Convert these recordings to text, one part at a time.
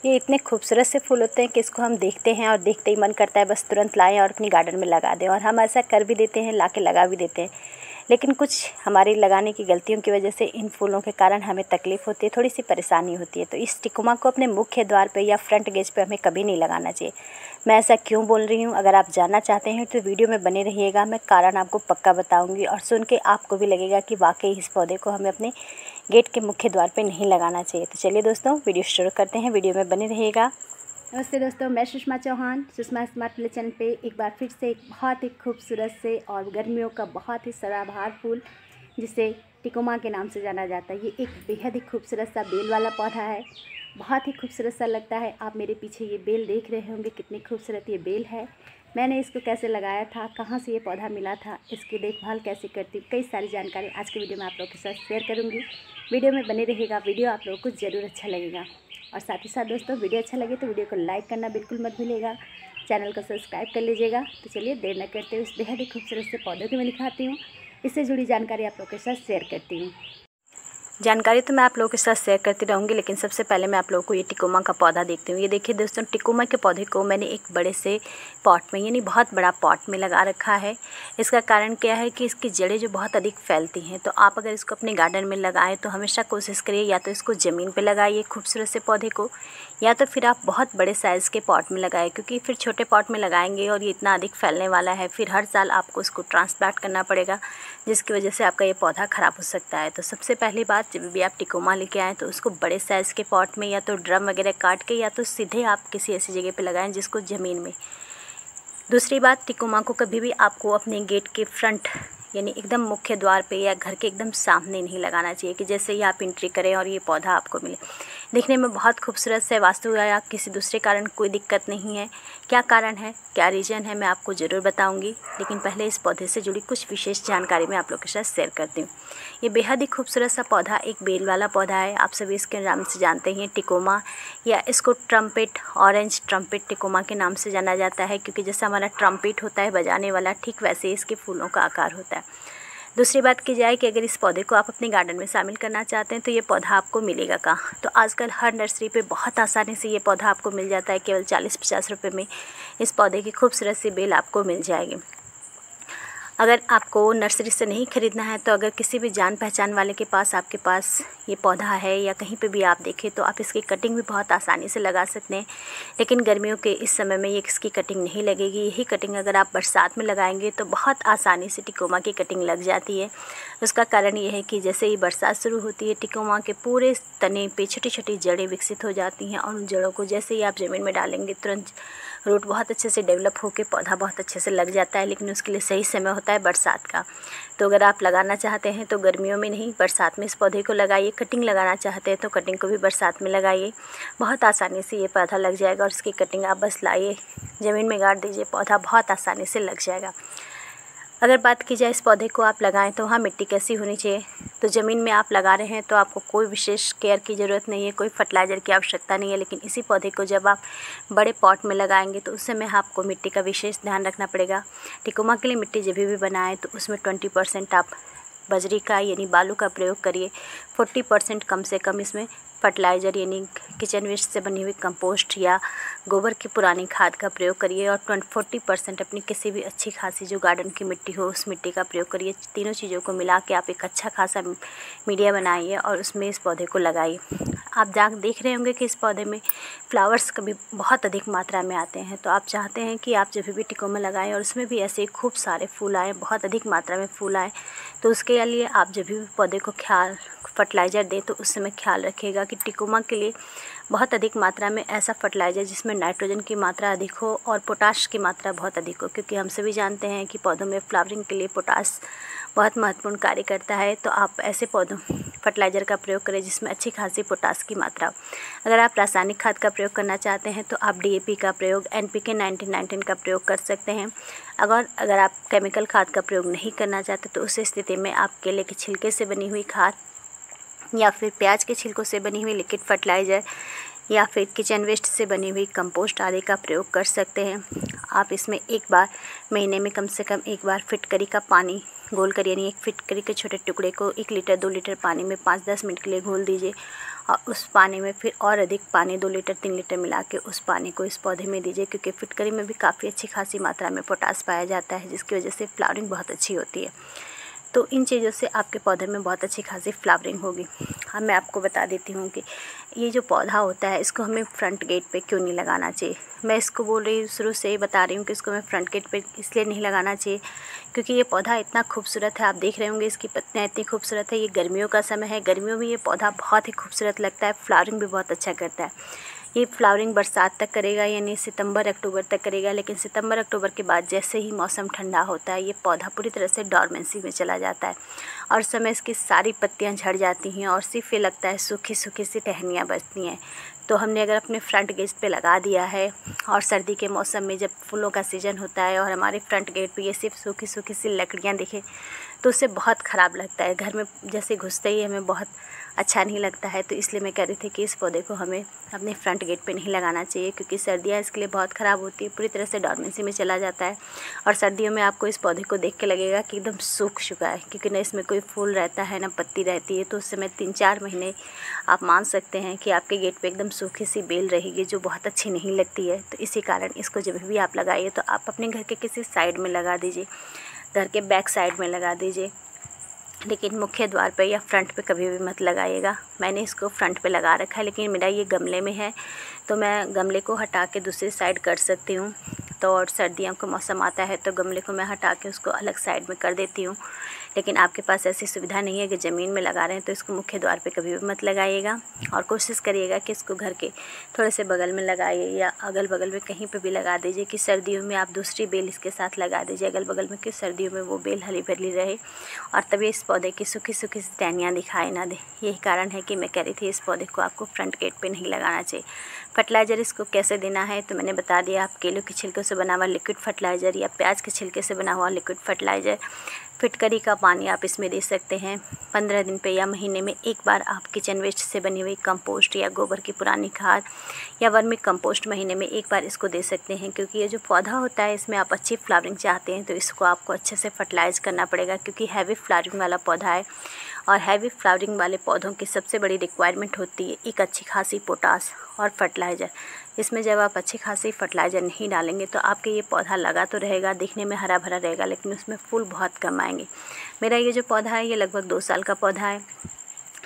ये इतने खूबसूरत से फूल होते हैं कि इसको हम देखते हैं और देखते ही मन करता है बस तुरंत लाएं और अपनी गार्डन में लगा दें। और हम ऐसा कर भी देते हैं, ला के लगा भी देते हैं। लेकिन कुछ हमारी लगाने की गलतियों की वजह से इन फूलों के कारण हमें तकलीफ़ होती है, थोड़ी सी परेशानी होती है। तो इस टिकोमा को अपने मुख्य द्वार पे या फ्रंट गेट पे हमें कभी नहीं लगाना चाहिए। मैं ऐसा क्यों बोल रही हूँ, अगर आप जानना चाहते हैं तो वीडियो में बने रहिएगा। मैं कारण आपको पक्का बताऊँगी और सुन के आपको भी लगेगा कि वाकई इस पौधे को हमें अपने गेट के मुख्य द्वार पे नहीं लगाना चाहिए। तो चलिए दोस्तों, वीडियो शुरू करते हैं, वीडियो में बने रहिएगा। नमस्ते दोस्तों, मैं Sushma Chauhan, Sushma smart village channel पे एक बार फिर से एक बहुत ही खूबसूरत से और गर्मियों का बहुत ही सदाबहार फूल जिसे टिकोमा के नाम से जाना जाता है। ये एक बेहद ही खूबसूरत सा बेल वाला पौधा है, बहुत ही खूबसूरत सा लगता है। आप मेरे पीछे ये बेल देख रहे होंगे, कितनी खूबसूरत ये बेल है। मैंने इसको कैसे लगाया था, कहाँ से ये पौधा मिला था, इसकी देखभाल कैसे करती, कई सारी जानकारी आज के वीडियो में आप लोगों के साथ शेयर करूँगी। वीडियो में बने रहिएगा, वीडियो आप लोगों को ज़रूर अच्छा लगेगा। और साथ ही साथ दोस्तों, वीडियो अच्छा लगे तो वीडियो को लाइक करना बिल्कुल मत भूलिएगा, चैनल को सब्सक्राइब कर लीजिएगा। तो चलिए देर न करते हुए इस बेहद ही खूबसूरत से पौधों को मैं दिखाती हूँ, इससे जुड़ी जानकारी आप लोगों के साथ शेयर करती हूँ। जानकारी तो मैं आप लोगों के साथ शेयर करती रहूँगी, लेकिन सबसे पहले मैं आप लोगों को ये टिकोमा का पौधा देखती हूँ। ये देखिए दोस्तों, टिकोमा के पौधे को मैंने एक बड़े से पॉट में, यानी बहुत बड़ा पॉट में लगा रखा है। इसका कारण क्या है कि इसकी जड़ें जो बहुत अधिक फैलती हैं। तो आप अगर इसको अपने गार्डन में लगाएं तो हमेशा कोशिश करिए या तो इसको ज़मीन पर लगाइए खूबसूरत से पौधे को, या तो फिर आप बहुत बड़े साइज़ के पॉट में लगाएं, क्योंकि फिर छोटे पॉट में लगाएंगे और ये इतना अधिक फैलने वाला है, फिर हर साल आपको इसको ट्रांसप्लांट करना पड़ेगा, जिसकी वजह से आपका ये पौधा ख़राब हो सकता है। तो सबसे पहली बात, जब भी आप टिकोमा लेके आएँ तो उसको बड़े साइज़ के पॉट में या तो ड्रम वगैरह काट के या तो सीधे आप किसी ऐसी जगह पे लगाएं जिसको ज़मीन में। दूसरी बात, टिकोमा को कभी भी आपको अपने गेट के फ्रंट यानी एकदम मुख्य द्वार पे या घर के एकदम सामने नहीं लगाना चाहिए कि जैसे ही आप एंट्री करें और ये पौधा आपको मिले। देखने में बहुत खूबसूरत से वास्तु या किसी दूसरे कारण कोई दिक्कत नहीं है। क्या कारण है, क्या रीज़न है, मैं आपको ज़रूर बताऊंगी, लेकिन पहले इस पौधे से जुड़ी कुछ विशेष जानकारी मैं आप लोग के साथ शेयर करती हूँ। ये बेहद ही खूबसूरत सा पौधा एक बेल वाला पौधा है। आप सभी इसके नाम से जानते हैं टिकोमा, या इसको ट्रम्पेट, ऑरेंज ट्रम्पेट टिकोमा के नाम से जाना जाता है, क्योंकि जैसा हमारा ट्रम्पेट होता है बजाने वाला, ठीक वैसे ही इसके फूलों का आकार होता है। दूसरी बात की जाए कि अगर इस पौधे को आप अपने गार्डन में शामिल करना चाहते हैं तो ये पौधा आपको मिलेगा कहाँ। तो आजकल हर नर्सरी पे बहुत आसानी से ये पौधा आपको मिल जाता है, केवल 40-50 रुपये में इस पौधे की खूबसूरत सी बेल आपको मिल जाएगी। अगर आपको नर्सरी से नहीं ख़रीदना है तो अगर किसी भी जान पहचान वाले के पास आपके पास ये पौधा है या कहीं पे भी आप देखें तो आप इसकी कटिंग भी बहुत आसानी से लगा सकते हैं। लेकिन गर्मियों के इस समय में ये इसकी कटिंग नहीं लगेगी। यही कटिंग अगर आप बरसात में लगाएंगे तो बहुत आसानी से टिकोमा की कटिंग लग जाती है। उसका कारण ये है कि जैसे ही बरसात शुरू होती है, टिकोमा के पूरे तने पे छोटी छोटी जड़ें विकसित हो जाती हैं और उन जड़ों को जैसे ही आप ज़मीन में डालेंगे तुरंत रूट बहुत अच्छे से डेवलप होकर पौधा बहुत अच्छे से लग जाता है। लेकिन उसके लिए सही समय होता है बरसात का। तो अगर आप लगाना चाहते हैं तो गर्मियों में नहीं, बरसात में इस पौधे को लगाइए। कटिंग लगाना चाहते हैं तो कटिंग को भी बरसात में लगाइए, बहुत आसानी से ये पौधा लग जाएगा। और इसकी कटिंग आप बस लाइए, ज़मीन में गाड़ दीजिए, पौधा बहुत आसानी से लग जाएगा। अगर बात की जाए इस पौधे को आप लगाएं तो वहाँ मिट्टी कैसी होनी चाहिए, तो ज़मीन में आप लगा रहे हैं तो आपको कोई विशेष केयर की ज़रूरत नहीं है, कोई फर्टिलाइज़र की आवश्यकता नहीं है। लेकिन इसी पौधे को जब आप बड़े पॉट में लगाएंगे तो उस समय आपको मिट्टी का विशेष ध्यान रखना पड़ेगा। टिकोमा के लिए मिट्टी जब भी बनाएं तो उसमें 20% आप बजरी का यानी बालू का प्रयोग करिए, 40% कम से कम इसमें फर्टिलाइज़र यानी किचन वेस्ट से बनी हुई कंपोस्ट या गोबर की पुरानी खाद का प्रयोग करिए। और 40% अपनी किसी भी अच्छी खासी जो गार्डन की मिट्टी हो उस मिट्टी का प्रयोग करिए। तीनों चीज़ों को मिला के आप एक अच्छा खासा मीडिया बनाइए और उसमें इस पौधे को लगाइए। आप देख रहे होंगे कि इस पौधे में फ्लावर्स कभी बहुत अधिक मात्रा में आते हैं। तो आप चाहते हैं कि आप जब भी टिकोमा लगाएं और उसमें भी ऐसे खूब सारे फूल आएँ, बहुत अधिक मात्रा में फूल आएँ, तो उसके लिए आप जब भी पौधे को फर्टिलाइज़र दें तो उस समय ख्याल रखिएगा कि टिकोमा के लिए बहुत अधिक मात्रा में ऐसा फर्टिलाइज़र जिसमें नाइट्रोजन की मात्रा अधिक हो और पोटाश की मात्रा बहुत अधिक हो, क्योंकि हम सभी जानते हैं कि पौधों में फ्लावरिंग के लिए पोटाश बहुत महत्वपूर्ण कार्य करता है। तो आप ऐसे पौधों फर्टिलाइज़र का प्रयोग करें जिसमें अच्छी खासी पोटाश की मात्रा हो। अगर आप रासायनिक खाद का प्रयोग करना चाहते हैं तो आप DAP का प्रयोग, NPK 1919 का प्रयोग कर सकते हैं। अगर आप केमिकल खाद का प्रयोग नहीं करना चाहते तो उस स्थिति में आप केले के छिलके से बनी हुई खाद या फिर प्याज के छिलकों से बनी हुई लिक्विड फर्टिलाइज़र या फिर किचन वेस्ट से बनी हुई कंपोस्ट आदि का प्रयोग कर सकते हैं। आप इसमें एक बार महीने में कम से कम एक बार फिटकरी का पानी घोल कर, यानी एक फिटकरी के छोटे टुकड़े को 1 लीटर 2 लीटर पानी में 5-10 मिनट के लिए घोल दीजिए और उस पानी में फिर और अधिक पानी 2 लीटर 3 लीटर मिला के उस पानी को इस पौधे में दीजिए, क्योंकि फिटकरी में भी काफ़ी अच्छी खासी मात्रा में पोटास पाया जाता है, जिसकी वजह से फ्लावरिंग बहुत अच्छी होती है। तो इन चीज़ों से आपके पौधे में बहुत अच्छी खासी फ्लावरिंग होगी। हाँ, मैं आपको बता देती हूँ कि ये जो पौधा होता है इसको हमें फ्रंट गेट पे क्यों नहीं लगाना चाहिए। मैं इसको बोल रही हूँ, शुरू से ही बता रही हूँ कि इसको मैं फ्रंट गेट पे इसलिए नहीं लगाना चाहिए क्योंकि ये पौधा इतना खूबसूरत है। आप देख रहे होंगे इसकी पत्तियाँ इतनी खूबसूरत है। ये गर्मियों का समय है, गर्मियों में ये पौधा बहुत ही खूबसूरत लगता है, फ्लावरिंग भी बहुत अच्छा करता है। ये फ्लावरिंग बरसात तक करेगा, यानी सितंबर अक्टूबर तक करेगा, लेकिन सितंबर अक्टूबर के बाद जैसे ही मौसम ठंडा होता है ये पौधा पूरी तरह से डॉर्मेंसी में चला जाता है और उस समय इसकी सारी पत्तियां झड़ जाती हैं और सिर्फ ये लगता है सूखी सूखी सी टहनियाँ बचती हैं। तो हमने अगर अपने फ्रंट गेट पे लगा दिया है और सर्दी के मौसम में जब फूलों का सीज़न होता है और हमारे फ्रंट गेट पे ये सिर्फ सूखी सूखी सी लकड़ियाँ दिखे तो उससे बहुत ख़राब लगता है। घर में जैसे घुसते ही हमें बहुत अच्छा नहीं लगता है। तो इसलिए मैं कह रही थी कि इस पौधे को हमें अपने फ्रंट गेट पे नहीं लगाना चाहिए, क्योंकि सर्दियाँ इसके लिए बहुत ख़राब होती है, पूरी तरह से डॉर्मेंसी में चला जाता है और सर्दियों में आपको इस पौधे को देख के लगेगा कि एकदम सूख चुका है, क्योंकि न इसमें कोई फूल रहता है ना पत्ती रहती है। तो उस समय 3-4 महीने आप मान सकते हैं कि आपके गेट पे एकदम सूखी सी बेल रहेगी जो बहुत अच्छी नहीं लगती है। तो इसी कारण इसको जब भी आप लगाइए तो आप अपने घर के किसी साइड में लगा दीजिए, घर के बैक साइड में लगा दीजिए, लेकिन मुख्य द्वार पे या फ्रंट पे कभी भी मत लगाइएगा। मैंने इसको फ्रंट पे लगा रखा है, लेकिन मेरा ये गमले में है तो मैं गमले को हटा के दूसरी साइड कर सकती हूँ। तो और सर्दियों का मौसम आता है तो गमले को मैं हटा के उसको अलग साइड में कर देती हूँ। लेकिन आपके पास ऐसी सुविधा नहीं है कि ज़मीन में लगा रहे हैं तो इसको मुख्य द्वार पे कभी भी मत लगाइएगा और कोशिश करिएगा कि इसको घर के थोड़े से बगल में लगाइए या अगल बगल में कहीं पे भी लगा दीजिए कि सर्दियों में आप दूसरी बेल इसके साथ लगा दीजिए अगल बगल में, कि सर्दियों में वो बेल हरी भरी रहे और तभी इस पौधे की सूखी सूखी टहनियाँ दिखाई ना दे। यही कारण है कि मैं कह रही थी इस पौधे को आपको फ्रंट गेट पे नहीं लगाना चाहिए। फर्टिलाइज़र इसको कैसे देना है तो मैंने बता दिया। आप केलों के छिलके से बना हुआ लिक्विड फर्टिलाइज़र या प्याज के छिलके से बना हुआ लिक्विड फर्टिलाइज़र, फिटकरी का पानी आप इसमें दे सकते हैं। 15 दिन पे या महीने में एक बार आप किचन वेस्ट से बनी हुई कंपोस्ट या गोबर की पुरानी खाद या वर्मी कंपोस्ट महीने में एक बार इसको दे सकते हैं, क्योंकि ये जो पौधा होता है इसमें आप अच्छी फ्लावरिंग चाहते हैं तो इसको आपको अच्छे से फर्टिलाइज़ करना पड़ेगा, क्योंकि हैवी फ्लावरिंग वाला पौधा है और हैवी फ्लावरिंग वाले पौधों की सबसे बड़ी रिक्वायरमेंट होती है एक अच्छी खासी पोटास और फर्टिलाइज़र। इसमें जब आप अच्छी खासी फर्टिलाइज़र नहीं डालेंगे तो आपके ये पौधा लगा तो रहेगा, दिखने में हरा भरा रहेगा, लेकिन उसमें फूल बहुत कम आएंगे। मेरा ये जो पौधा है ये लगभग 2 साल का पौधा है।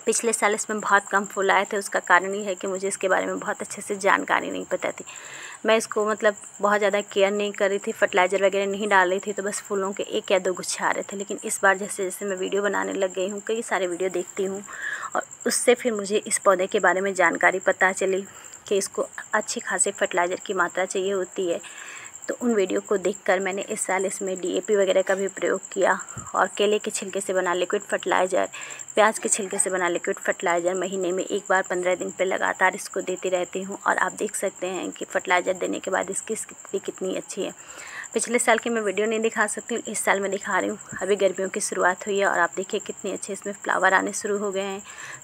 पिछले साल इसमें बहुत कम फूल आए थे। उसका कारण ये है कि मुझे इसके बारे में बहुत अच्छे से जानकारी नहीं पता थी। मैं इसको बहुत ज़्यादा केयर नहीं कर रही थी, फर्टिलाइज़र वगैरह नहीं डाल रही थी, तो बस फूलों के 1 या 2 गुच्छे आ रहे थे। लेकिन इस बार जैसे जैसे मैं वीडियो बनाने लग गई हूँ, कई सारे वीडियो देखती हूँ और उससे फिर मुझे इस पौधे के बारे में जानकारी पता चली कि इसको अच्छी खासी फर्टिलाइज़र की मात्रा चाहिए होती है। तो उन वीडियो को देखकर मैंने इस साल इसमें DAP वगैरह का भी प्रयोग किया और केले के छिलके से बना लिक्विड फर्टिलाइज़र, प्याज के छिलके से बना लिक्विड फर्टिलाइज़र महीने में एक बार 15 दिन पे लगातार इसको देती रहती हूँ। और आप देख सकते हैं कि फर्टिलाइज़र देने के बाद इसकी स्थिति कितनी अच्छी है। पिछले साल की मैं वीडियो नहीं दिखा सकती हूँ, इस साल मैं दिखा रही हूँ। अभी गर्मियों की शुरुआत हुई है और आप देखिए कितने अच्छे इसमें फ्लावर आने शुरू हो गए हैं।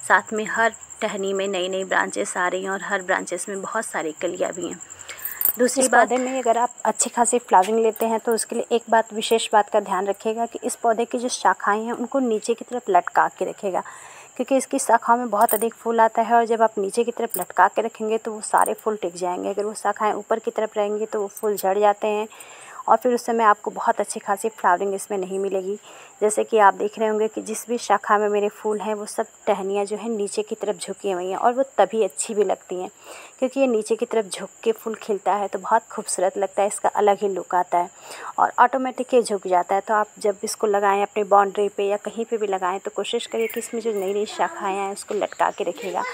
साथ में हर टहनी में नई नई ब्रांचेस आ रही हैं और हर ब्रांचेस में बहुत सारी कलियाँ भी हैं। दूसरी बात, पौधे में अगर आप अच्छी खासी फ्लावरिंग लेते हैं तो उसके लिए एक बात, विशेष बात का ध्यान रखिएगा कि इस पौधे की जो शाखाएं हैं उनको नीचे की तरफ लटका के रखिएगा, क्योंकि इसकी शाखाओं में बहुत अधिक फूल आता है और जब आप नीचे की तरफ लटका के रखेंगे तो वो सारे फूल टिक जाएंगे। अगर वो शाखाएं ऊपर की तरफ रहेंगी तो वो फूल झड़ जाते हैं और फिर उस समय आपको बहुत अच्छी खासी फ्लावरिंग इसमें नहीं मिलेगी। जैसे कि आप देख रहे होंगे कि जिस भी शाखा में मेरे फूल हैं वो सब टहनियाँ जो हैं नीचे की तरफ झुकी हुई हैं और वो तभी अच्छी भी लगती हैं, क्योंकि ये नीचे की तरफ झुक के फूल खिलता है तो बहुत खूबसूरत लगता है, इसका अलग ही लुक आता है और ऑटोमेटिक ये झुक जाता है। तो आप जब इसको लगाएं अपनी बाउंड्री पे या कहीं पे भी लगाएं तो कोशिश करिए कि इसमें जो नई नई शाखाएँ हैं उसको लटका के रखिएगा।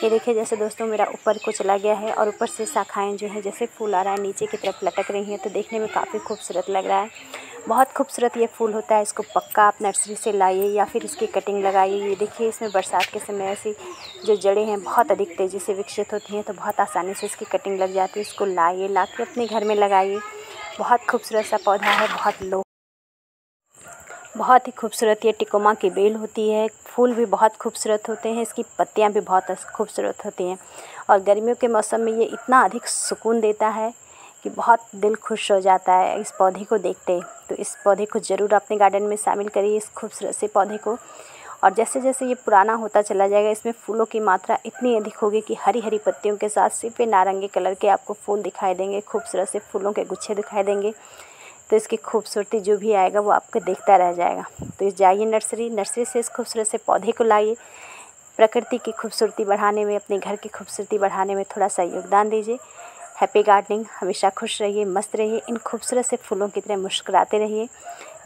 ये देखिए जैसे दोस्तों मेरा ऊपर को चला गया है और ऊपर से शाखाएँ जो है जैसे फूल आ रहा है नीचे की तरफ लटक रही हैं, तो देखने में काफ़ी खूबसूरत लग रहा है। बहुत खूबसूरत ये फूल होता है। इसको पक्का आप नर्सरी से लाइए या फिर इसकी कटिंग लगाइए। ये देखिए इसमें बरसात के समय ऐसी जो जड़ें हैं बहुत अधिक तेज़ी से विकसित होती हैं, तो बहुत आसानी से इसकी कटिंग लग जाती है। इसको लाइए, ला के अपने घर में लगाइए। बहुत खूबसूरत सा पौधा है, बहुत ही खूबसूरत ये टिकोमा की बेल होती है। फूल भी बहुत खूबसूरत होते हैं, इसकी पत्तियां भी बहुत खूबसूरत होती हैं और गर्मियों के मौसम में ये इतना अधिक सुकून देता है कि बहुत दिल खुश हो जाता है इस पौधे को देखते ही। तो इस पौधे को ज़रूर अपने गार्डन में शामिल करिए, इस खूबसूरत से पौधे को। और जैसे जैसे ये पुराना होता चला जाएगा, इसमें फूलों की मात्रा इतनी अधिक होगी कि हरी हरी पत्तियों के साथ सिर्फ नारंगी कलर के आपको फूल दिखाई देंगे, खूबसूरत से फूलों के गुच्छे दिखाई देंगे। तो इसकी खूबसूरती जो भी आएगा वो आपको देखता रह जाएगा। तो इस जाइए नर्सरी से इस खूबसूरत से पौधे को लाइए, प्रकृति की खूबसूरती बढ़ाने में, अपने घर की खूबसूरती बढ़ाने में थोड़ा सा योगदान दीजिए। Happy gardening. हमेशा खुश रहिए, मस्त रहिए, इन खूबसूरत से फूलों की तरह मुस्कुराते रहिए।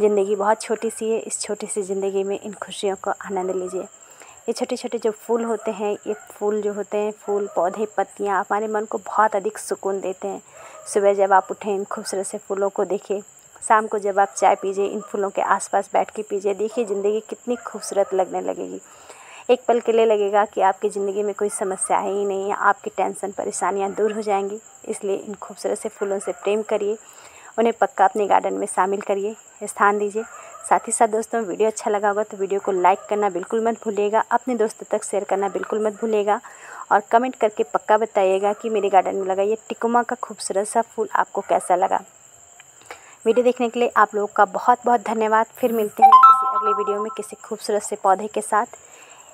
ज़िंदगी बहुत छोटी सी है, इस छोटी सी ज़िंदगी में इन खुशियों को आनंद लीजिए। ये छोटे छोटे जो फूल होते हैं, ये फूल जो होते हैं, फूल, पौधे, पत्तियाँ हमारे मन को बहुत अधिक सुकून देते हैं। सुबह जब आप उठें, इन खूबसूरत से फूलों को देखिए। शाम को जब आप चाय पीजिए, इन फूलों के आसपास बैठ के पीजिए। देखिए ज़िंदगी कितनी खूबसूरत लगने लगेगी। एक पल के लिए लगेगा कि आपकी ज़िंदगी में कोई समस्या ही नहीं है, आपकी टेंशन परेशानियां दूर हो जाएंगी। इसलिए इन खूबसूरत से फूलों से प्रेम करिए, उन्हें पक्का अपने गार्डन में शामिल करिए, स्थान दीजिए। साथ ही साथ दोस्तों, वीडियो अच्छा लगा होगा तो वीडियो को लाइक करना बिल्कुल मत भूलिएगा, अपने दोस्तों तक शेयर करना बिल्कुल मत भूलिएगा और कमेंट करके पक्का बताइएगा कि मेरे गार्डन में लगा ये टिकोमा का खूबसूरत सा फूल आपको कैसा लगा। वीडियो देखने के लिए आप लोगों का बहुत बहुत धन्यवाद। फिर मिलते हैं किसी अगले वीडियो में किसी खूबसूरत से पौधे के साथ,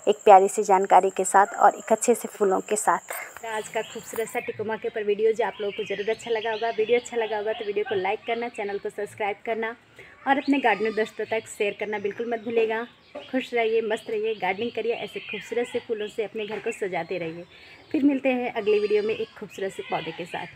एक प्यारी सी जानकारी के साथ और एक अच्छे से फूलों के साथ। आज का खूबसूरत सा टिकोमा के ऊपर वीडियो जो आप लोगों को ज़रूर अच्छा लगा होगा। वीडियो अच्छा लगा होगा तो वीडियो को लाइक करना, चैनल को सब्सक्राइब करना और अपने गार्डनर दोस्तों तक शेयर करना बिल्कुल मत भूलेगा। खुश रहिए, मस्त रहिए, गार्डनिंग करिए, ऐसे खूबसूरत से फूलों से अपने घर को सजाते रहिए। फिर मिलते हैं अगली वीडियो में एक खूबसूरत से पौधे के साथ।